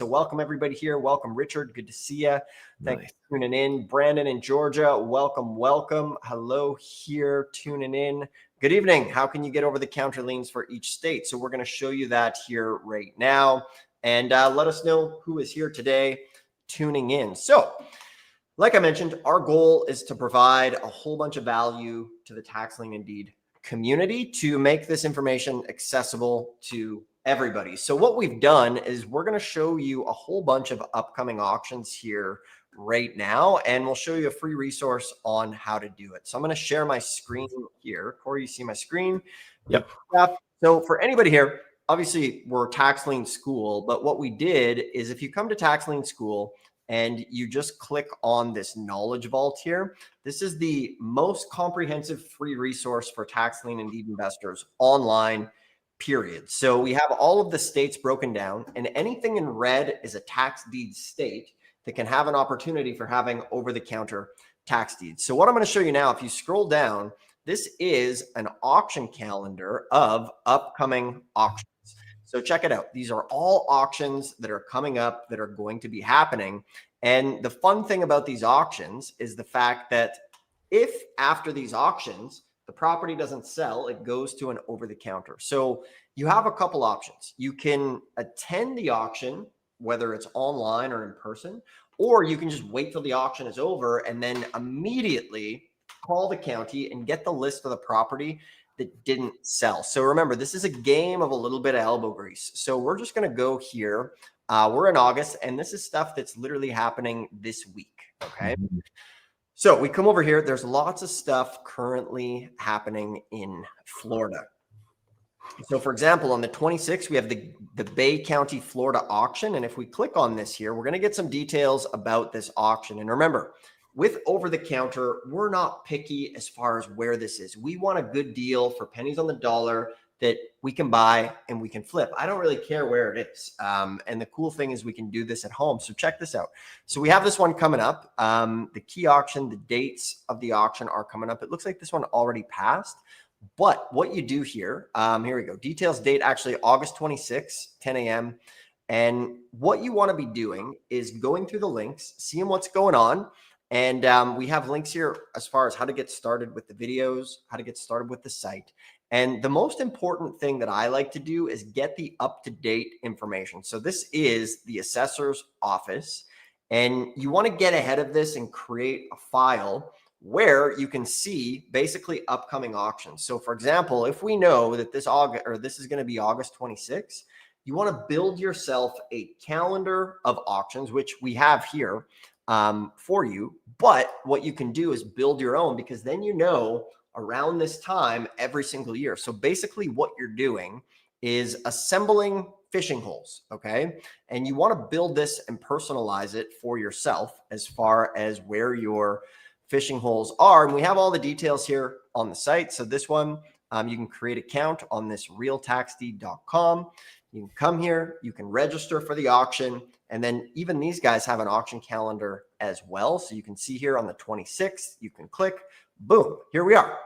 So welcome everybody here. Welcome, Richard. Good to see you. Thanks for tuning in. Brandon in Georgia, welcome. Hello here, tuning in. Good evening. How can you get over the counter liens for each state? So we're going to show you that here right now. And let us know who is here today tuning in. So like I mentioned, our goal is to provide a whole bunch of value to the Tax Lien Deed community to make this information accessible to everybody. So what we've done is we're going to show you a whole bunch of upcoming auctions here right now, and we'll show you a free resource on how to do it. So I'm going to share my screen here. Corey, you see my screen? Yep. So for anybody here, obviously we're Tax Lien School, but what we did is if you come to Tax Lien School and you just click on this knowledge vault here, this is the most comprehensive free resource for tax lien and deed investors online, period. So we have all of the states broken down, and anything in red is a tax deed state that can have an opportunity for having over-the-counter tax deeds. So what I'm going to show you now, if you scroll down, this is an auction calendar of upcoming auctions. So check it out. These are all auctions that are coming up that are going to be happening. And the fun thing about these auctions is the fact that if after these auctions, the property doesn't sell, it goes to an over-the-counter. So you have a couple options. You can attend the auction, whether it's online or in person, or you can just wait till the auction is over and then immediately call the county and get the list of the property that didn't sell. So remember, this is a game of a little bit of elbow grease. So we're just going to go here. We're in August, and this is stuff that's literally happening this week. Okay. So we come over here. There's lots of stuff currently happening in Florida. So for example, on the 26th, we have the Bay County, Florida auction. And if we click on this here, we're going to get some details about this auction. And remember, with over the counter, we're not picky as far as where this is. We want a good deal for pennies on the dollar that we can buy and we can flip. I don't really care where it is. And the cool thing is we can do this at home. So check this out. So we have this one coming up. The key auction, the dates of the auction are coming up. It looks like this one already passed. But what you do here, here we go. Details date actually August 26, 10 a.m. And what you want to be doing is going through the links, seeing what's going on. And we have links here as far as how to get started with the videos, how to get started with the site. And the most important thing that I like to do is get the up-to-date information. So this is the assessor's office, and you want to get ahead of this and create a file where you can see basically upcoming auctions. So for example, if we know that this is going to be August 26, you want to build yourself a calendar of auctions, which we have here for you. But what you can do is build your own, because then you know around this time every single year. So basically what you're doing is assembling fishing holes, okay? And you want to build this and personalize it for yourself as far as where your fishing holes are. And we have all the details here on the site. So this one, you can create an account on this realtaxdeed.com. You can come here, you can register for the auction, and then even these guys have an auction calendar as well. So you can see here on the 26th, you can click, boom, here we are.